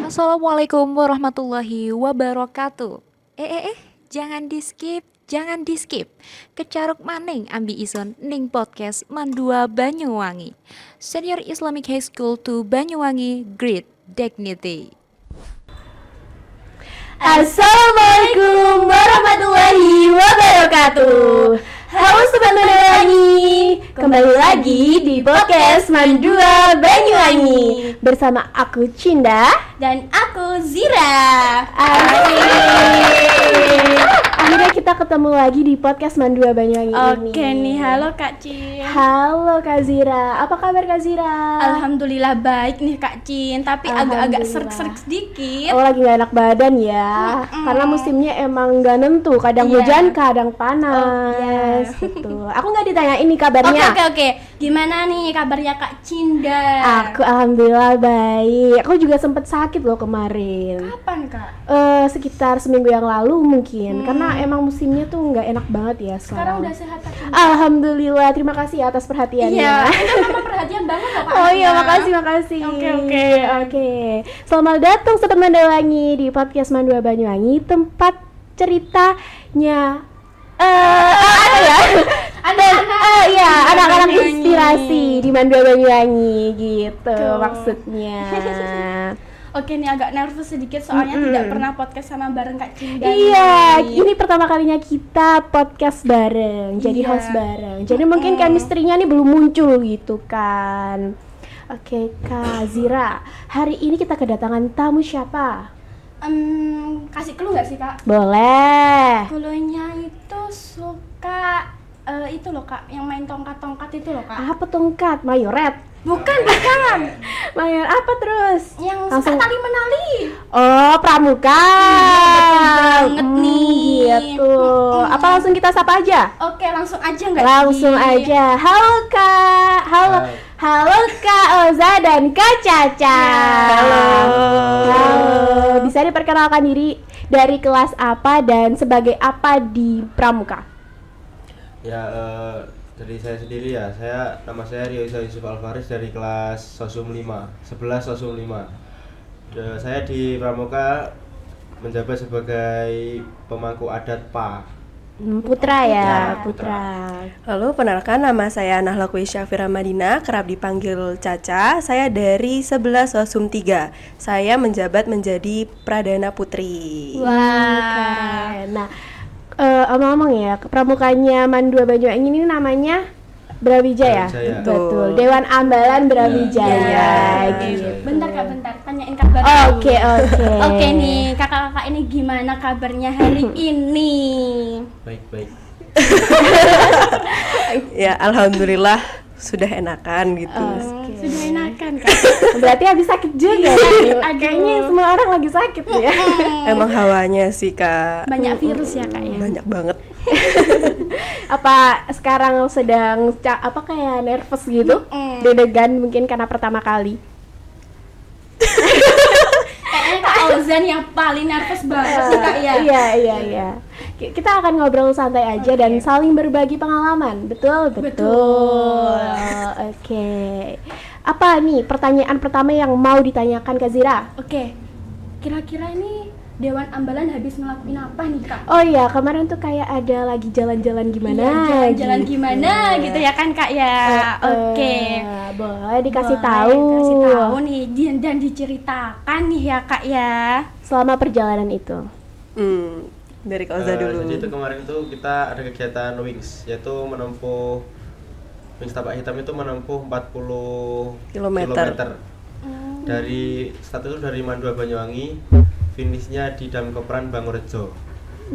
Assalamualaikum warahmatullahi wabarakatuh. Jangan di skip. Kecaruk maning ambi ison ning podcast Mandua Banyuwangi. Senior Islamic High School to Banyuwangi, Great Dignity. Assalamualaikum warahmatullahi wabarakatuh. Halo Sobat Banyuwangi, kembali lagi di podcast Mandua Banyuwangi bersama aku Cinda dan aku Zira. Akhirnya kita ketemu lagi di podcast Mandua Banyuwangi ini. Oke nih, halo Kak Cin. Halo Kak Zira, apa kabar Kak Zira? Alhamdulillah baik nih Kak Cin, tapi agak-agak serik-serik sedikit. Oh, lagi gak enak badan ya, karena musimnya emang gak nentu, kadang Iya. hujan, kadang panas. Betul. Aku nggak ditanyain nih kabarnya. Oke. Gimana nih kabarnya Kak Cinda? Aku alhamdulillah baik. Aku juga sempat sakit loh kemarin. Kapan Kak? Sekitar seminggu yang lalu mungkin. Karena emang musimnya tuh nggak enak banget ya Sekarang sekarang. udah sehat Kak Cinda? Alhamdulillah. Terima kasih atas perhatiannya. Iya, itu memang perhatian banget loh Kak. Oh iya, Cinda. makasih. Oke. Selamat datang Sobat Mandalawangi di podcast Mandua Banyuwangi, tempat ceritanya anak-anak Banyuwangi. inspirasi di Mandua Banyuwangi gitu maksudnya. Oke nih, agak nervous sedikit soalnya tidak pernah podcast sama bareng Kak Cinda. Iya, nih. ini pertama kalinya kita podcast bareng, jadi Iya. host bareng. Jadi mungkin chemistry-nya nih belum muncul gitu kan. Oke, Kak Zira, hari ini kita kedatangan tamu siapa? Kasih clue nggak sih Kak? Boleh. Cluenya itu suka itu loh Kak, yang main tongkat-tongkat itu loh Kak. Apa tongkat? Mayoret? Bukan. Mayor apa terus? Yang Langsung- suka tali menali. Oh, pramuka. Betul banget nih. Gitu. Apa langsung kita sapa aja? Oke, langsung aja nggak Langsung sih? aja. Halo Kak. Halo Kak Oza dan Kak Caca. Halo. Bisa diperkenalkan diri dari kelas apa dan sebagai apa di pramuka? Ya, dari saya sendiri ya, nama saya Rio Isa Yusuf Alvaris dari kelas Sosum 5, 11 Sosum 5. Saya di Pramuka menjabat sebagai pemangku adat PA. Putra ya, Ya, Putra. Halo, perkenalkan nama saya Nahla Syafira Madina, kerap dipanggil Caca. Saya dari 11 Sosum 3. Saya menjabat menjadi Pradana Putri. Keren. Nah, omong-omong ya, pramukanya Mandua Banyuwangi ini namanya Brawijaya. Brawijaya. Betul. Dewan Ambalan Brawijaya. Ya. Gitu. Bentar Kak, tanyain kabar. Oke. Oke nih, kakak-kakak ini gimana kabarnya hari ini? Baik. Ya, alhamdulillah sudah enakan gitu. Sudah enakan Kak. Berarti habis sakit juga. Kayaknya semua orang lagi sakit ya. Emang hawanya sih, Kak. Banyak virus ya Kak ya. Banyak banget. Apa sekarang sedang kayak nervous gitu? Deg-degan mungkin karena pertama kali. Kayaknya Kak Ozan yang paling nervous banget sih Kak ya. Iya. Kita akan ngobrol santai aja dan saling berbagi pengalaman. Betul. Oke. Apa nih pertanyaan pertama yang mau ditanyakan Kak Zira? Oke. Kira-kira ini Dewan Ambalan habis ngelakuin apa nih Kak? Oh iya, kemarin tuh kayak ada lagi jalan-jalan gimana? Iya, jalan-jalan gitu. gimana gitu ya kan Kak ya. Oke. Boleh dikasih Boleh tahu. Kasih tahu nih dan diceritakan nih ya Kak ya. Selama perjalanan itu. Dari Kak Oza dulu. Jadi itu kemarin itu kita ada kegiatan Wings, yaitu menempuh Wings Tapak Hitam itu menempuh 40 Kilometer. Dari start itu dari Mandua Banyuwangi, finishnya di Damkopran Bangurejo.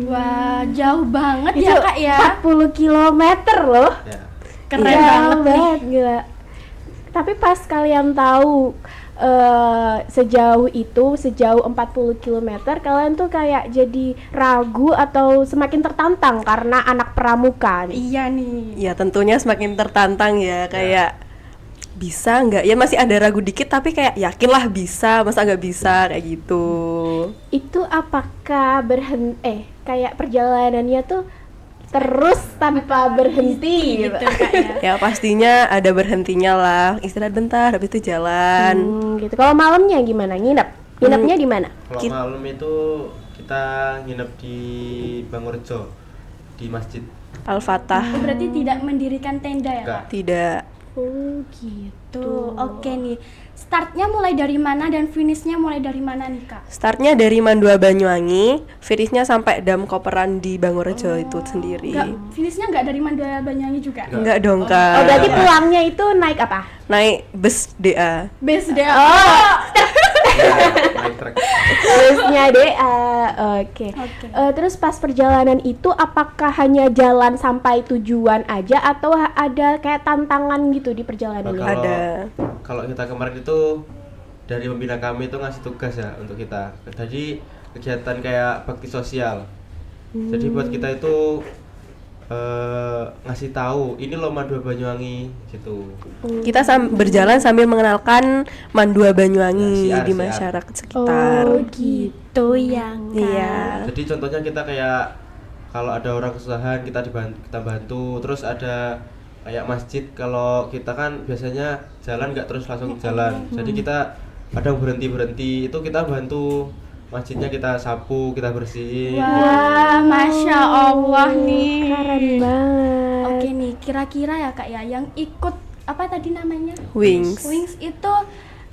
Wah, jauh banget Itu ya Kak ya. 40 kilometer loh. Ya. Keren Jauh banget nih. gila. Tapi pas kalian tahu sejauh 40 km, kalian tuh kayak jadi ragu atau semakin tertantang karena anak pramuka nih. Iya nih. Ya, tentunya semakin tertantang ya, kayak bisa nggak? Ya masih ada ragu dikit tapi kayak yakinlah bisa, masa nggak bisa kayak gitu. Itu apakah kayak perjalanannya tuh terus tanpa berhenti gitu. Kak ya. Ya pastinya ada berhentinya lah, istirahat bentar habis itu jalan. Gitu. Kalau malamnya gimana? Nginep Nginepnya di mana? Kalau malam itu kita nginep di Bangurjo di masjid. Al-Fatah. Berarti tidak mendirikan tenda ya, Enggak. Kak? Tidak. Oh gitu. Tuh, oke nih. Startnya mulai dari mana dan finishnya mulai dari mana nih, Kak? Startnya dari Mandua Banyuwangi, finishnya sampai Dam Koperan di Bangurjo itu sendiri. Finishnya nggak dari Mandua Banyuwangi juga? Enggak dong, Kak. Oh berarti pulangnya itu naik apa? Naik bus DA. Base deh. Ya, naik trek. Busnya DA. Oke. Oke. Terus pas perjalanan itu apakah hanya jalan sampai tujuan aja atau ada kayak tantangan gitu di perjalanan ini? Ada. Kalau kita kemarin itu dari pembina kami itu ngasih tugas ya untuk kita. Jadi kegiatan kayak bakti sosial. Jadi buat kita itu ngasih tahu ini loh Mandua Banyuwangi gitu. Kita berjalan sambil mengenalkan Mandua Banyuwangi Ya, di siar. masyarakat sekitar. Oh gitu ya. Iya. Jadi contohnya kita kayak kalau ada orang kesusahan kita bantu. Terus ada kayak masjid, kalau kita kan biasanya jalan nggak terus langsung jalan. Jadi kita kadang berhenti itu kita bantu masjidnya, kita sapu, kita bersihin. Wah, Masya Allah nih. Keren banget. Oke nih, kira-kira ya Kak ya, yang ikut apa tadi namanya? Wings. Wings itu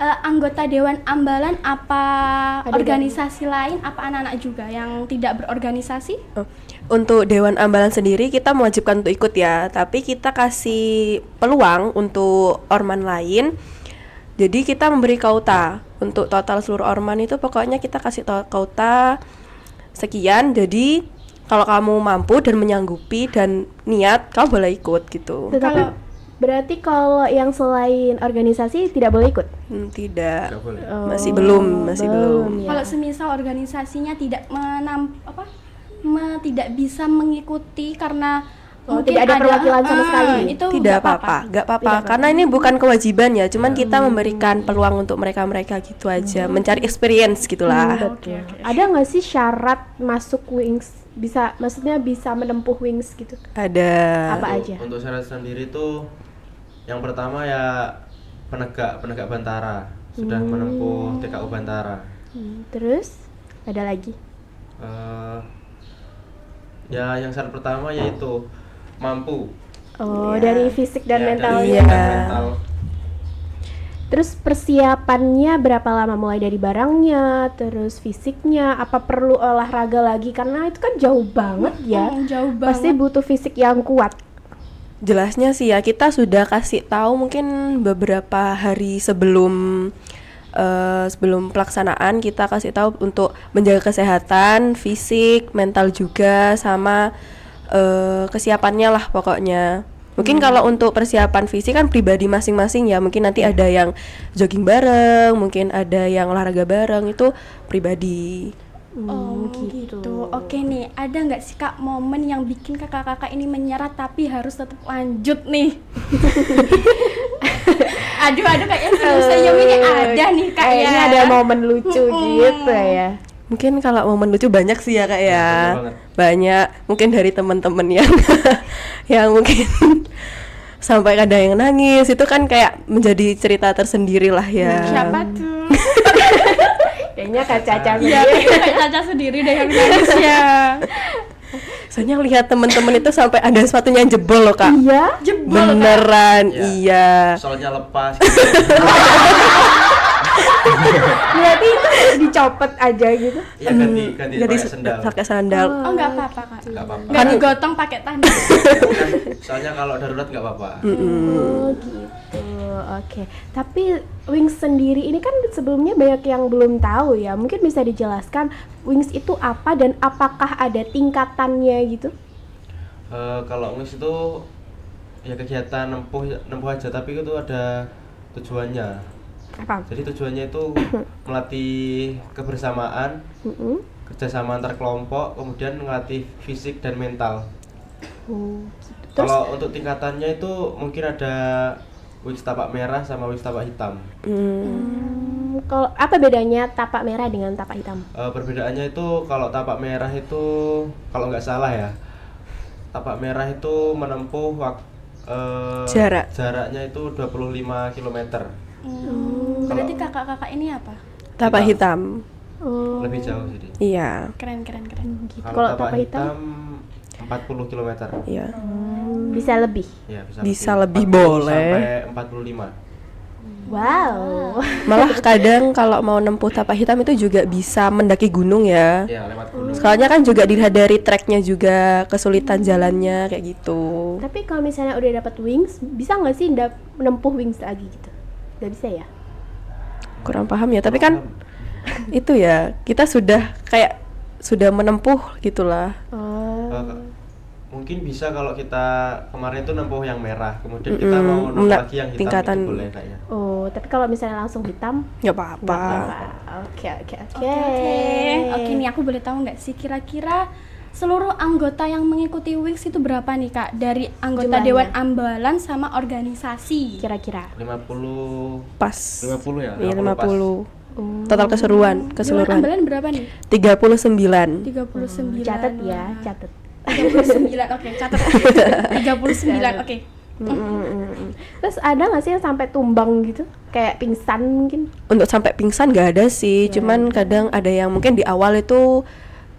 anggota Dewan Ambalan apa Ada organisasi lain, apa anak-anak juga yang tidak berorganisasi? Oh, untuk Dewan Ambalan sendiri kita mewajibkan untuk ikut ya, tapi kita kasih peluang untuk orman lain. Jadi kita memberi kauta untuk total seluruh orman itu, pokoknya kita kasih kauta sekian. Jadi kalau kamu mampu dan menyanggupi dan niat, kamu boleh ikut gitu. Tetapi berarti kalau yang selain organisasi tidak boleh ikut? Tidak. Nggak boleh. Masih belum, masih belum. ya. Kalau semisal organisasinya tidak tidak bisa mengikuti karena mungkin tidak ada perwakilan sama sekali. itu Tidak nggak apa-apa, nggak apa-apa, Tidak apa-apa. karena ini bukan kewajiban ya, cuman kita memberikan peluang untuk mereka-mereka gitu aja, mencari experience gitulah. Betul. Ada nggak sih syarat masuk Wings? Bisa, maksudnya bisa menempuh Wings gitu? Ada. Apa aja? Untuk syarat sendiri itu yang pertama ya penegak Bantara, sudah menempuh TKU Bantara. Terus ada lagi? Ya yang syarat pertama yaitu mampu. Oh, Iya. dari fisik dan Ya, mentalnya. dari Iya. fisik dan mental. Terus persiapannya berapa lama? Mulai dari barangnya, terus fisiknya, apa perlu olahraga lagi? Karena itu kan jauh banget ya. Jauh banget. Pasti butuh fisik yang kuat. Jelasnya sih ya, kita sudah kasih tahu mungkin beberapa hari sebelum sebelum pelaksanaan, kita kasih tahu untuk menjaga kesehatan fisik, mental juga, sama kesiapannya lah pokoknya. Mungkin kalau untuk persiapan fisik kan pribadi masing-masing ya, mungkin nanti ada yang jogging bareng, mungkin ada yang olahraga bareng, itu pribadi. Oh gitu. Oke nih, ada nggak sih Kak momen yang bikin kakak-kakak ini menyerah tapi harus tetap lanjut nih? aduh kayaknya senyum ini ada nih Kak ya. Kayaknya ada momen lucu gitu ya. Mungkin kalau momen lucu banyak sih ya Kak ya. Banyak banget. Banyak, mungkin dari teman-teman yang yang mungkin sampai ada yang nangis, itu kan kayak menjadi cerita tersendiri lah ya. Siapa tuh? Kayaknya Kak Caca Iya, Kak Caca sendiri deh yang nangis ya. Soalnya lihat teman-teman itu sampai ada sesuatunya yang jebol loh Kak. Iya. Jebol Beneran, Ya. iya. Soalnya lepas gitu. Berarti itu dicopot aja gitu. Iya ganti Jadi pakai sendal. pakai sandal. Oh nggak apa-apa Kak. Nggak apa-apa. Nggak digotong pakai tanda. Soalnya kalau darurat nggak apa-apa. Oh gitu. Oke. Tapi Wings sendiri ini kan sebelumnya banyak yang belum tahu ya. Mungkin bisa dijelaskan Wings itu apa dan apakah ada tingkatannya gitu? Kalau Wings itu ya kegiatan nempuh aja, tapi itu ada tujuannya. Apa? Jadi tujuannya itu melatih kebersamaan, kerjasama antar kelompok, kemudian melatih fisik dan mental. Terus Kalau untuk tingkatannya itu mungkin ada Wings tapak merah sama Wings tapak hitam. kalau apa bedanya tapak merah dengan tapak hitam? Perbedaannya itu kalau tapak merah itu kalau nggak salah ya, tapak merah itu menempuh jaraknya itu 25 km. Berarti kakak-kakak ini apa? Tapak hitam. Oh. Lebih jauh jadi. Iya. Keren. Gitu. Kalau Kalau tapak tapak hitam 40 km. Iya. Bisa lebih. Ya, Bisa lebih 40 boleh. sampai 45. Wow. Malah kadang kalau mau nempuh tapak hitam itu juga bisa mendaki gunung ya. Ya, lewat gunung. Soalnya kan juga dilihat dari treknya juga, kesulitan jalannya kayak gitu. Tapi kalau misalnya udah dapat wings, bisa nggak sih menempuh wings lagi gitu? Nggak bisa ya? Kurang paham ya, tapi kan itu ya, kita sudah kayak sudah menempuh gitulah. Mungkin bisa kalau kita kemarin itu nempuh yang merah, kemudian kita mau nempuh lagi yang hitam, tingkatan. itu boleh kayaknya. Oh, tapi kalau misalnya langsung hitam, Nggak apa-apa. Oke. Oke, nih aku boleh tahu nggak sih kira-kira seluruh anggota yang mengikuti Wings itu berapa nih Kak? Dari anggota Jumlahnya. Dewan Ambalan sama organisasi. Kira-kira. 50 Pas. 50 ya? Iya, 50 pas. 50. Total Dewan keseluruhan. Ambalan berapa nih? 39. 39. Catat ya, catat. 39. Oke, catat. 39. Oke. Terus ada nggak sih yang sampai tumbang gitu? Kayak pingsan mungkin? Untuk sampai pingsan nggak ada sih, cuman kadang ada yang mungkin di awal itu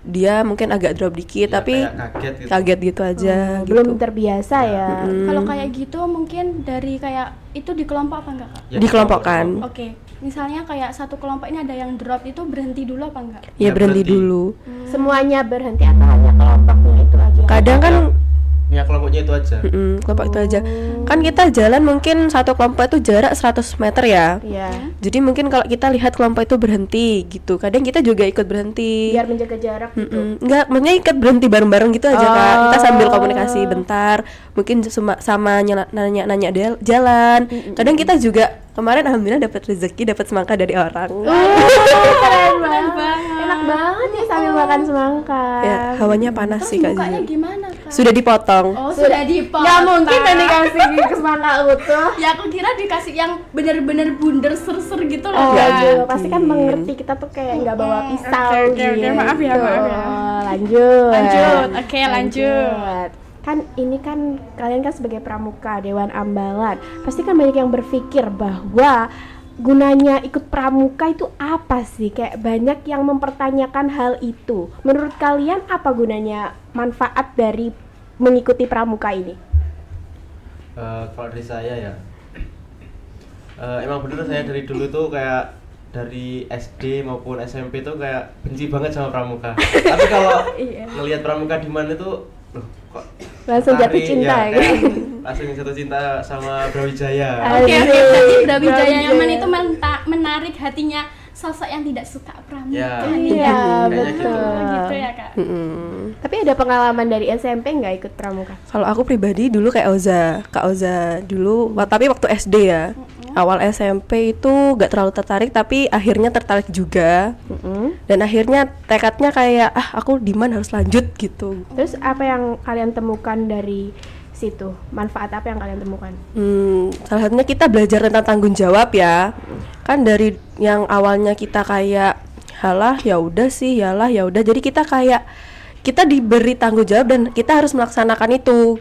dia mungkin agak drop dikit, Ya, tapi kayak kaget gitu aja gitu. Belum terbiasa ya. Kalau kayak gitu mungkin dari kayak itu di kelompok apa enggak Kak? Ya, Dikelompokkan. Oke, misalnya kayak satu kelompok ini ada yang drop itu berhenti dulu apa enggak? Ya Ya, berhenti berhenti. dulu. Semuanya berhenti atau hanya kelompoknya itu aja? Kadang kan Ya kelompoknya itu aja. kelompok itu aja. Kan kita jalan mungkin satu kelompok itu jarak 100 meter ya. Iya. Jadi mungkin kalau kita lihat kelompok itu berhenti gitu, kadang kita juga ikut berhenti. Biar menjaga jarak gitu. Enggak, maksudnya ikut berhenti bareng-bareng gitu aja Kak. Kita sambil komunikasi bentar, mungkin sama nanya-nanya jalan. Kadang kita juga kemarin alhamdulillah dapat rezeki, dapat semangka dari orang. Keren banget. Enak banget ya sambil makan semangka. Ya, hawanya panas sih Kak. Mukanya Ji. gimana Kak? Sudah dipotong. Oh, sudah dipotong. Nggak mungkin kan dikasih semangka utuh. Ya aku kira dikasih yang bener-bener bundar ser-ser gitu loh. Oh, Nggak Kak. gitu. Pasti kan mengerti kita tuh kayak nggak bawa pisau Oke, gitu. maaf ya. Lanjut. Oke, lanjut. Kan ini kan kalian kan sebagai pramuka Dewan Ambalan, pasti kan banyak yang berpikir bahwa gunanya ikut pramuka itu apa sih? Kayak banyak yang mempertanyakan hal itu. Menurut kalian apa gunanya, manfaat dari mengikuti pramuka ini? Kalau dari saya ya, emang bener saya dari dulu tuh kayak dari SD maupun SMP tuh kayak benci banget sama pramuka. Tapi kalau ngelihat pramuka di mana tuh, loh kok Langsung jatuh tertarik, cinta ya, gitu. kayak langsung jatuh cinta sama Brawijaya. Oke, Asik. berarti Brawijaya yang mana Brawijaya. itu menarik hatinya sosok yang tidak suka pramuka. Ya, Iya, kayaknya betul. Gitu ya Kak. Tapi ada pengalaman dari SMP nggak ikut pramuka? Kalau aku pribadi dulu kayak Kak Oza dulu, tapi waktu SD ya. Awal SMP itu gak terlalu tertarik, tapi akhirnya tertarik juga. Dan akhirnya tekadnya kayak aku di mana harus lanjut gitu. Terus apa yang kalian temukan dari situ? Manfaat apa yang kalian temukan? Salah satunya kita belajar tentang tanggung jawab ya. Kan dari yang awalnya kita kayak halah ya udah sih, yalah ya udah. Jadi kita kayak kita diberi tanggung jawab dan kita harus melaksanakan itu.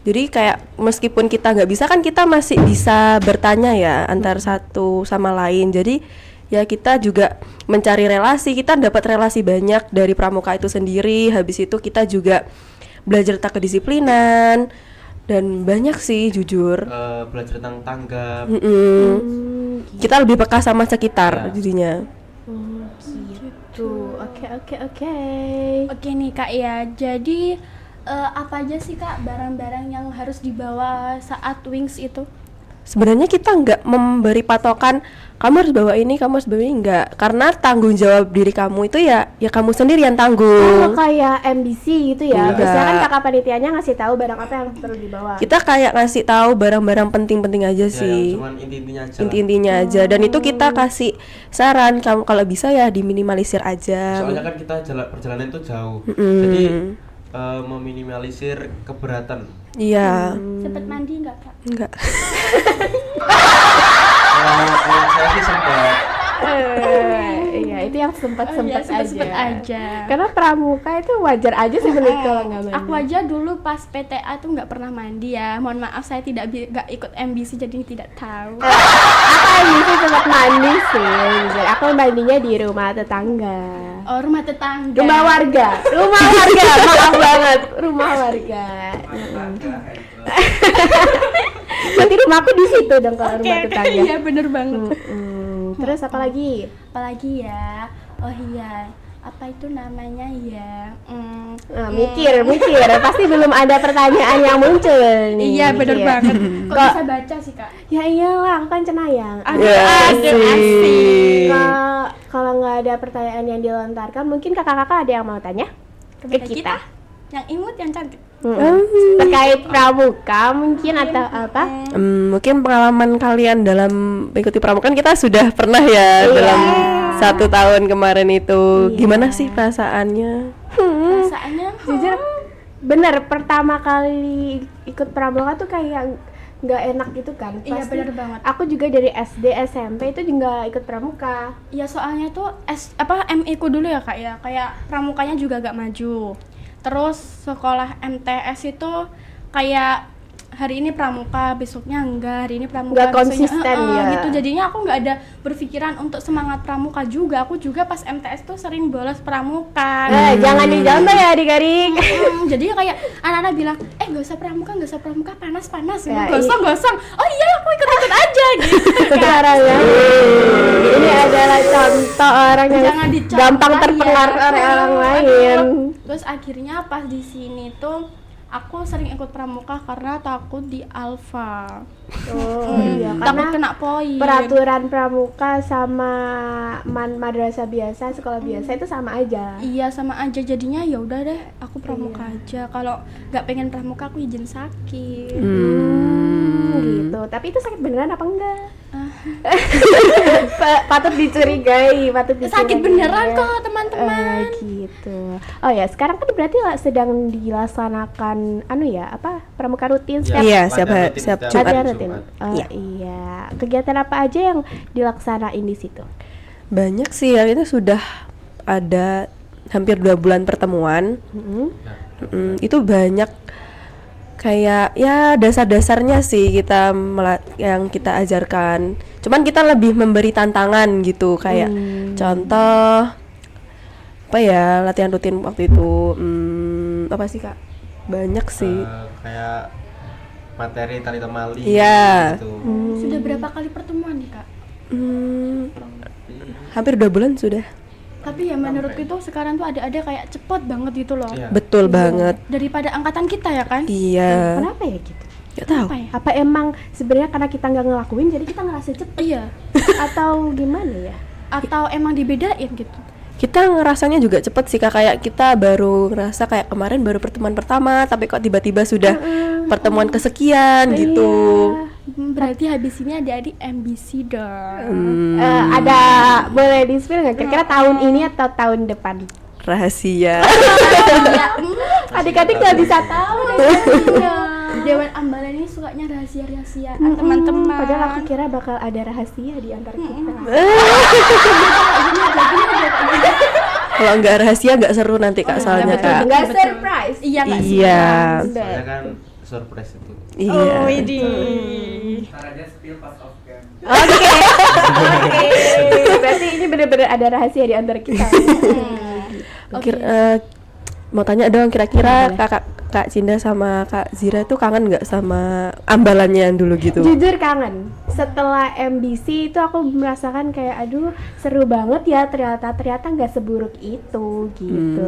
Jadi kayak meskipun kita nggak bisa kan kita masih bisa bertanya ya antar satu sama lain. Jadi ya kita juga mencari relasi, kita dapat relasi banyak dari pramuka itu sendiri. Habis itu kita juga belajar tentang kedisiplinan dan banyak sih jujur. Belajar tentang tanggap. Kita lebih peka sama Ya. sekitar jadinya. Tuh, oke. Oke nih Kak ya. Jadi apa aja sih Kak barang-barang yang harus dibawa saat Wings itu? Sebenarnya kita nggak memberi patokan kamu harus bawa ini, kamu harus bawa ini, nggak, karena tanggung jawab diri kamu itu ya kamu sendiri yang Oh, tanggung. kayak MBC gitu ya. Enggak. Biasanya kan kakak panitianya ngasih tahu barang apa yang perlu dibawa. Kita kayak ngasih tahu barang-barang penting-penting aja Ya, sih, yang cuman inti-intinya aja. lah. inti-intinya aja, dan itu kita kasih saran kamu kalau bisa ya diminimalisir aja. Soalnya kan kita perjalanan itu jauh. Jadi meminimalisir keberatan. Iya, Sempet mandi nggak Kak? enggak. Kalau saya sih sempat. Iya, itu yang sempet-sempet Oh, iya, sempet-sempet aja. Karena pramuka itu wajar aja sebenarnya kalau nggak mandi. Aku aja dulu pas PTA tuh nggak pernah mandi ya. Mohon maaf saya nggak ikut MBC jadi tidak tahu. Aku bisa sempat mandi sih. Jujur. Aku mandinya di rumah tetangga. Oh, rumah tetangga. Rumah warga. Maaf banget. Rumah warga. Berarti rumahku di situ dong kalau rumah tetangga. Iya bener banget. Terus apa lagi? Apalagi ya? Oh iya, apa itu namanya ya? Nah, mikir. Pasti belum ada pertanyaan yang muncul nih. Iya bener Mikir. banget. Kok Kok- bisa baca sih kak? Ya iyalah, aku kan cenayang. Ya, asik. Kalau nggak ada pertanyaan yang dilontarkan, mungkin kakak-kakak ada yang mau tanya Kepada ke kita? Yang imut, yang cantik. Terkait pramuka mungkin atau apa? Mungkin pengalaman kalian dalam mengikuti pramuka kan kita sudah pernah ya Iya. dalam 1 tahun kemarin itu. Iya. Gimana sih perasaannya? Perasaannya Jujur, bener pertama kali ikut pramuka tuh kayak nggak enak gitu kan. Iya, Pasti bener banget. Aku juga dari SD SMP itu juga ikut pramuka. ya soalnya tuh MI ku dulu ya kak ya, kayak pramukanya juga gak maju. Terus sekolah MTS itu kayak hari ini pramuka, besoknya enggak, hari ini pramuka, Nggak konsisten ya. gitu. Jadinya aku nggak ada berpikiran untuk semangat pramuka juga. Aku juga pas MTS tuh sering bolos pramuka. Jangan dicontoh ya adik-adik. Jadi kayak anak-anak bilang, gak usah pramuka, panas-panas, Ya, gosong. Oh iya, aku ikut-ikut aja gitu. Sekarang ya, ini adalah contoh orang yang Jangan dicontoh gampang ya. terpengaruh oleh orang lain. Terus akhirnya pas di sini tuh aku sering ikut pramuka karena takut di alfa. Oh iya, Takut karena kena poin. peraturan pramuka sama madrasah biasa, sekolah biasa itu sama aja. Iya sama aja, jadinya ya udah deh aku pramuka aja. Kalau nggak pengen pramuka aku izin sakit. Gitu. Tapi itu sakit beneran apa enggak? Patut dicurigai, Sakit beneran kok teman-teman. Gitu. Oh ya, sekarang kan berarti sedang dilaksanakan pramuka rutin setiap Iya, Latihan siap rutin Jumat. latihan hari rutin. Jumat. Oh, Iya. iya. Kegiatan apa aja yang dilaksanain di situ? Banyak sih ya, itu sudah ada hampir 2 bulan pertemuan. Itu banyak kayak ya dasar-dasarnya sih yang kita ajarkan. Cuman kita lebih memberi tantangan gitu, kayak contoh apa ya latihan rutin waktu itu. Apa sih Kak? Banyak sih. Kayak materi tali temali Iya. gitu. Sudah berapa kali pertemuan nih kak? Hampir 2 bulan sudah. Tapi ya menurutku itu sekarang tuh ada kayak cepet banget gitu loh. Iya. Betul banget. Daripada angkatan kita ya kan? Iya. Kenapa ya gitu? Gak tahu. Apa ya? Apa emang sebenarnya karena kita nggak ngelakuin jadi kita ngerasa cepet Iya. atau gimana ya? Atau emang dibedain gitu? Kita ngerasanya juga cepet sih Kak, kayak kita baru ngerasa kayak kemarin baru pertemuan pertama tapi kok tiba-tiba sudah pertemuan kesekian gitu. Berarti habis ini adik-adik MBC dong. Ada boleh di-spill nggak? Kira-kira tahun ini atau tahun depan? Rahasia. Adik-adik nggak bisa tahu. Iya. Dewan Ambalan ini sukanya rahasia-rahasiaan teman-teman. Padahal aku kira bakal ada rahasia di antara kita. Kalau nggak rahasia nggak seru nanti Kak soalnya Kak. Nggak surprise. Iya nggak sih? Iya. Soalnya kan surprise itu. Iya. Oke. Berarti ini benar-benar ada rahasia di antara kita. Mau tanya dong kira-kira Kak Cinda sama Kak Zira itu kangen nggak sama ambalannya yang dulu gitu? Jujur kangen. Setelah MBC itu aku merasakan kayak aduh seru banget ya, ternyata nggak seburuk itu gitu.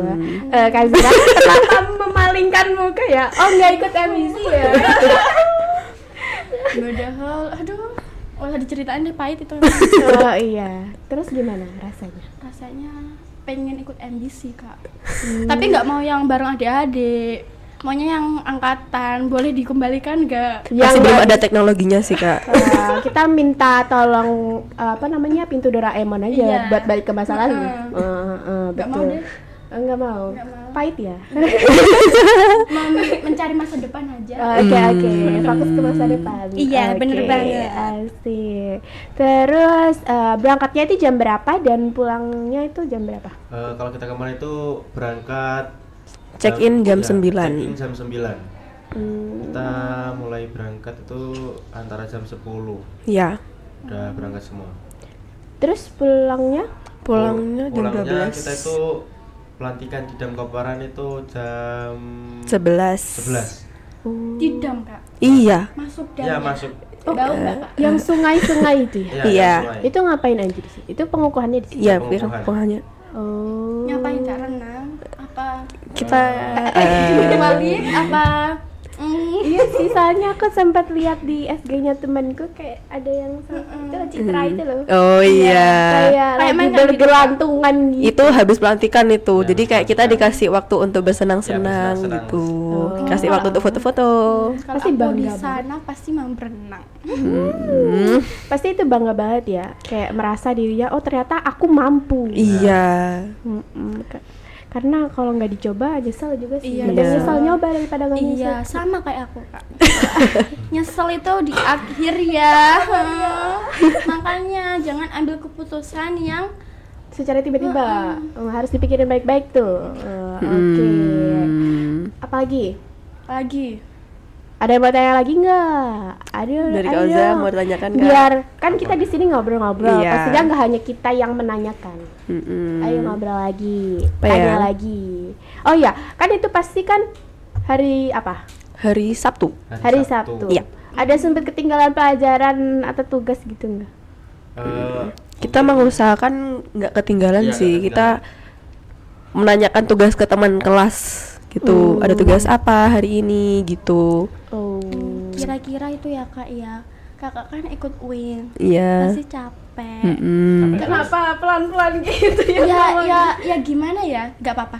Kak Zira kenapa memalingkan muka ya? Oh nggak ikut MBC ya? Padahal, aduh, usah diceritain deh pahit itu. Oh iya. Terus gimana rasanya? Rasanya pengen ikut MBC kak. Tapi nggak mau yang bareng adik-adik. Maunya yang angkatan, boleh dikembalikan nggak? Masih belum ada teknologinya sih Kak. Kita minta tolong pintu Doraemon aja Iya. buat balik ke masa lalu. Nggak mau Betul. deh. Nggak mau. Nggak mau. pahit ya. Mencari masa depan aja. Oke, fokus ke masa depan. Iya, bener Oke, banget. Asik. Terus berangkatnya itu jam berapa dan pulangnya itu jam berapa? Kalau kita kemarin itu berangkat Check-in jam 9. Check-in jam 9. Kita mulai berangkat itu antara jam 10. Ya, Udah berangkat semua. Terus pulangnya? pulangnya jam Pulangnya 12. kita itu pelantikan di Dam Koparan itu jam 11. 11. Di dam, Kak. Iya. Masuk dam. Ya masuk. Bau nggak, Kak? Yang sungai-sungai itu ya? Ya, Iya. yang sungai. Itu ngapain aja di situ? Itu pengukuhannya di situ? Iya, pengukuhan. pengukuhannya. Oh. Ngapain, Kak? Renang? Apa? Kita Balik? Apa? Iya sih, soalnya aku sempat lihat di SG-nya temanku kayak ada yang itu Citra itu loh. Oh iya. Kayak lagi main kan gitu, bergelantungan gitu. Itu habis pelantikan itu. Ya, Jadi kayak kita pelantikan. dikasih waktu untuk bersenang-senang Ya, bersenang-senang. gitu. Oh. Kasih waktu untuk foto-foto. Kalau Pasti aku bangga di banget. sana pasti mau berenang. Pasti itu bangga banget ya, kayak merasa dirinya oh ternyata aku mampu. Iya. Karena kalau nggak dicoba nyesel juga sih. Iya. Mending Iya. nyesel nyoba daripada nggak nyesel. Iya, sama kayak aku, Kak. Nyesel itu di akhir ya. Makanya jangan ambil keputusan yang Secara tiba-tiba harus dipikirin baik-baik tuh. Oke. Apalagi? lagi. Ada yang mau tanya lagi nggak? Aduh, Dari Kak ayo. Oza mau ditanyakan Kak? Biar kan kita di sini ngobrol-ngobrol. Iya. Pastinya nggak hanya kita yang menanyakan. Ayo ngobrol lagi, Apa ya? tanya lagi. Oh ya, kan itu pasti kan hari apa? Hari Sabtu. Hari Sabtu. Iya. Ada sempat ketinggalan pelajaran atau tugas gitu nggak? Kita mengusahakan nggak ketinggalan Iya, sih. nggak Kita menanyakan tugas ke teman kelas gitu. Ada tugas apa hari ini gitu. Oh. Kira-kira itu ya, Kak ya. Kakak kan ikut UIN. Iya. Pasti capek. Kenapa pelan-pelan gitu Ya gimana ya? Gak apa-apa.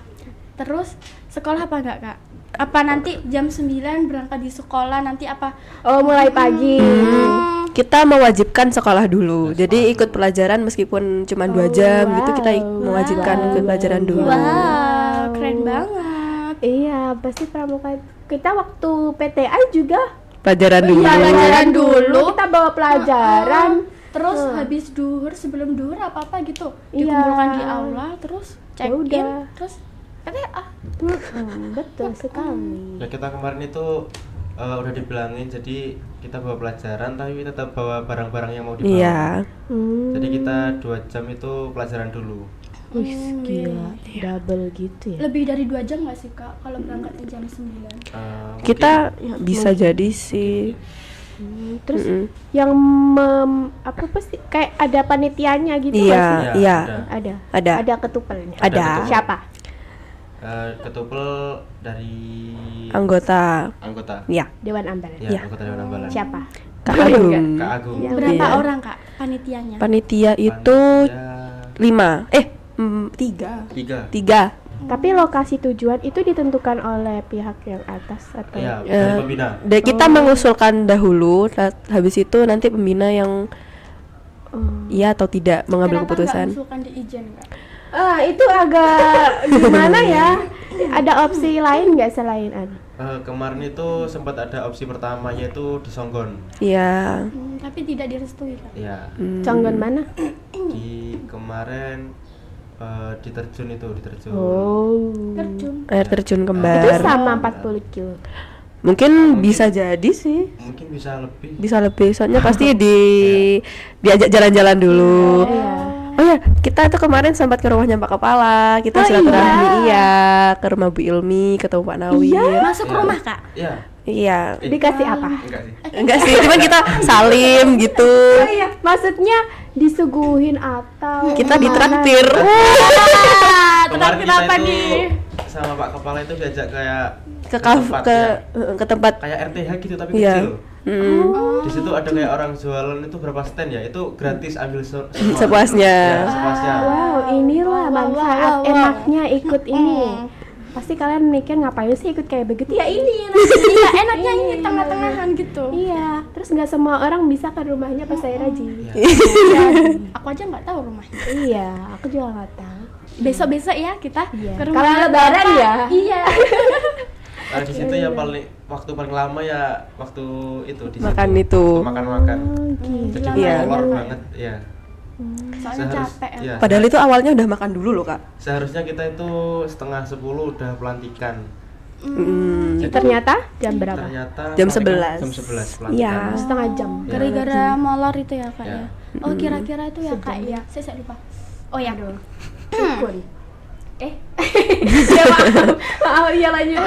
Terus sekolah apa enggak, Kak? Apa nanti jam 9 berangkat di sekolah nanti apa? Oh, mulai pagi. Kita mewajibkan sekolah dulu. Jadi ikut pelajaran meskipun cuma 2 jam gitu kita mewajibkan ikut pelajaran dulu. Wow, keren banget. Iya, pasti pramuka. Kita waktu PTA juga Pelajaran dulu. Iya, pelajaran dulu. Kita bawa pelajaran. Terus habis duhur, sebelum duhur apa-apa gitu Iya. dikumpulkan di aula, terus check in, udah. terus PTA. Betul sekali. Ya kita kemarin itu udah dibilangin, jadi kita bawa pelajaran tapi tetap bawa barang-barang yang mau dibawa. Iya. Jadi kita 2 jam itu pelajaran dulu. Wih, gila. Double gitu ya. Lebih dari 2 jam nggak sih, Kak, kalau berangkatnya jam 9? Kita bisa jadi sih. Terus yang apa pasti kayak ada panitianya gitu nggak Iya, sih? iya. Ada. Ada. Ada ketupelnya. Ada. ketupel. Siapa? Ketupel dari Anggota. anggota. Ya, Dewan Ambalan. Ya, Iya. anggota Dewan Ambalan. Siapa? Kak Agung. Kak Agung. Iya. Berapa Iya. orang, Kak, panitianya? Panitia itu Panitia 5. 3. 3. 3. Tapi lokasi tujuan itu ditentukan oleh pihak yang atas atau Iya, dari pembina. Kita mengusulkan dahulu, habis itu nanti pembina yang iya atau tidak mengambil Kenapa nggak keputusan. usulkan diizin, Kak? itu agak gimana ya? Ada opsi lain nggak selain Kemarin itu sempat ada opsi pertama yaitu di Songgon. Iya. Tapi tidak direstui, Kak. Ya, Conggon mana? di kemarin diterjun. Oh. Terjun. Air terjun Itu kembar. sama 40 kilo. Mungkin bisa jadi sih. Mungkin bisa lebih. Bisa lebih. Soalnya pasti diajak jalan-jalan dulu. Iya. Oh ya, kita tuh kemarin sempat ke rumahnya Pak Kepala. Kita silaturahmi ke rumah Bu Ilmi, ketemu Pak Nawir. Masuk rumah, Kak. Iya. Iya. Dikasih apa? Enggak sih. Enggak sih, cuman kita salim gitu. Oh iya, maksudnya disuguhin atau Kita gimana? ditraktir. Kemarin kita itu sama Pak Kepala itu diajak kayak ke tempat ke tempat kayak RTH gitu tapi Iya. kecil. mm, Di situ ada kayak orang jualan itu berapa stand ya? Itu gratis ambil semua. Sepuasnya. Ya, sepuasnya. Wow, inilah manfaat enaknya ikut ini. Pasti kalian mikir ngapain sih ikut kayak begitu? Ya ini. Iya, enaknya ini tengah-tengahan gitu. Iya, terus nggak semua orang bisa ke rumahnya pas saya rajin. Iya. Iya, aku aja nggak tahu rumahnya. Iya, aku juga nggak tahu. besok-besok ya kita Iya. ke rumah Kalau lebaran Bapak. ya? Iya. Nah, di situ ya waktu paling lama ya waktu itu di Makan situ. itu. Waktu makan-makan. Gila, Jadi Iya. molor banget, ya. soalnya capek ya. ya, Padahal itu awalnya udah makan dulu loh, Kak. seharusnya kita itu setengah 10 udah pelantikan. Mm. Jadi, Ternyata jam berapa? ternyata Jam pelantikan 11. jam 11 pelantikan. Iya. Setengah jam. Ya. Gara-gara molor itu ya kak Ya. ya. Oh kira-kira itu ya kak ya. Saya lupa. Oh ya. Dukun. Ya maaf, iya lanjut.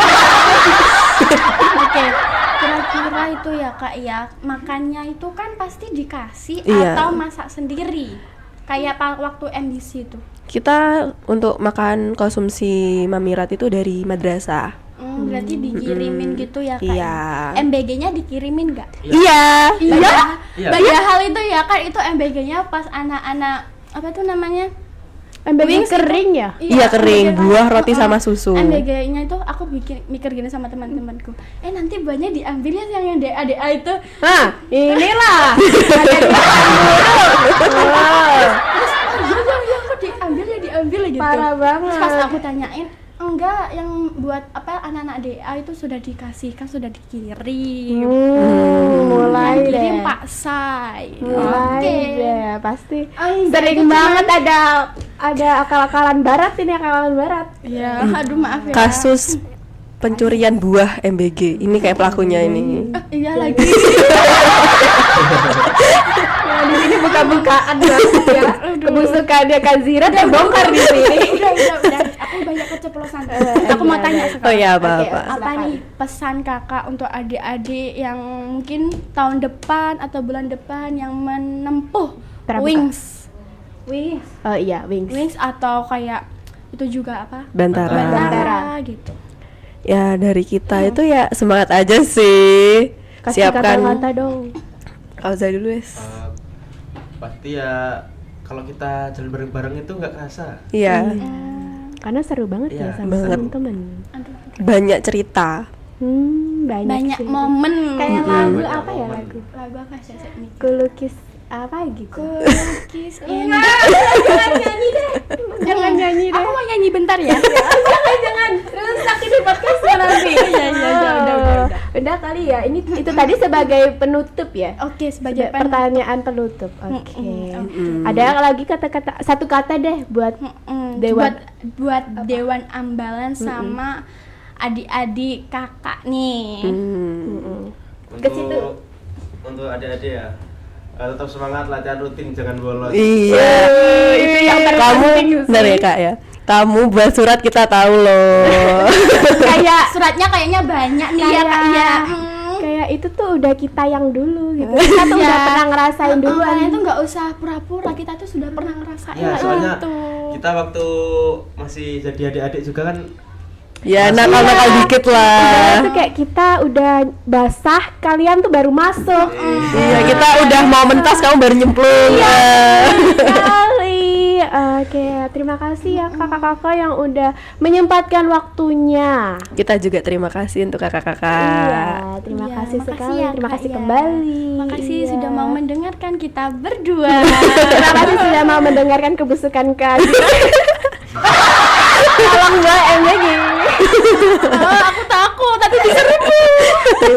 Oke. Kira-kira itu ya kak ya. Makannya itu kan pasti dikasih Iya. atau masak sendiri. Kayak waktu MBC itu. Kita untuk makan konsumsi Mamirat itu dari madrasah. Berarti dikirimin gitu ya kak. Iya. MBG-nya dikirimin nggak? Iya. Iya. Iya. Padahal itu ya kan itu MBG-nya pas anak-anak apa tuh namanya? MBG Wings itu. kering ya? Iya, kering, MBG kan. buah, roti sama susu. MBG-nya itu aku mikir gini sama teman-temanku. Nanti buahnya diambil ya yang DA itu. Nah, inilah. Ada di Iya kok diambil gitu. Parah banget. Terus pas aku tanyain, enggak, yang buat apa anak-anak DA itu sudah dikasih kan sudah dikirim. Mulai Yang kirim deh. Pak Sai. Mulai Oke. deh, pasti Enggak, sering itu banget ada akal-akalan barat ini, akalan barat. Ya, aduh maaf ya. Kasus pencurian buah MBG. Ini kayak pelakunya ini. Iya lagi. Nah, di sini buka-bukaan banget ya. Kebusukannya Kazira terbongkar di sini. Udah. Aku banyak keceplosan. Aku mau tanya sekarang. Oh iya, Oke, apa-apa. Apa Silakan. nih pesan kakak untuk adik-adik yang mungkin tahun depan atau bulan depan yang menempuh Pramuka. Wings Oh iya, Wings. Wings atau kayak itu juga apa? Bantara. Bantara gitu. Ya dari kita itu ya semangat aja sih. Kasih Siapkan. kata-kata dong. Kauza dulu wes. Pasti ya kalau kita jalan bareng-bareng itu nggak kerasa. Iya. Karena seru banget ya Iya, sama banget. temen-temen. Aduh. Banyak cerita. Banyak Banyak sih. momen. Kayak Mm-mm. lagu Banyak apa ya momen. lagu? Lagu apa sih nih? Kulukis apa gitu. Kiss in Jangan nyanyi deh. Aku mau nyanyi bentar ya. Jangan rusak ini podcastnya nanti. Iya, udah. Udah kali ya. Ini itu tadi sebagai penutup ya. Oke, sebagai Pertanyaan penutup. Oke. Mm-mm. Ada lagi kata-kata, satu kata deh buat Dewan. buat Dewan Ambalan sama adik-adik kakak nih. Ke situ. Untuk adik-adik ya, tetap semangat, latihan rutin, jangan bolos. Iya. Itu yang Kamu terpenting sih. benar ya kak ya. Kamu buat surat kita tahu loh. Kayak Suratnya kayaknya banyak nih ya kak ya. kayak itu tuh udah kita yang dulu gitu. Kita tuh udah pernah ngerasain duluan. Itu nggak usah pura-pura, kita tuh sudah pernah ngerasain. Ya, soalnya itu. kita waktu masih jadi adik-adik juga kan. Ya nakal-nakal dikit Udah lah. tuh kayak kita udah basah, kalian tuh baru masuk. Iya kita udah mau mentas kamu baru nyemplung. Sekali. Oke, terima kasih ya kakak-kakak yang udah menyempatkan waktunya. Kita juga terima kasih untuk kakak-kakak. Iya, terima Iya, kasih makasih sekali. ya, Terima Kak, kasih ya. kembali. Makasih Iya. sudah mau mendengarkan kita berdua. Terima kasih sudah mau mendengarkan kebusukan kami. Tolong gue MBG. Aku takut, tapi diserbu.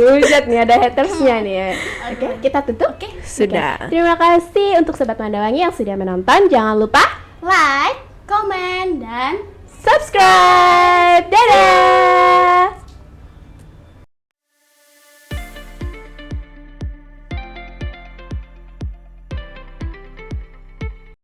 Hujat nih, ada hatersnya nih ya. Oke, kita tutup. Oke. Sudah. Terima kasih untuk Sobat Mandawangi yang sudah menonton. Jangan lupa Like, komen, dan subscribe. Dadah.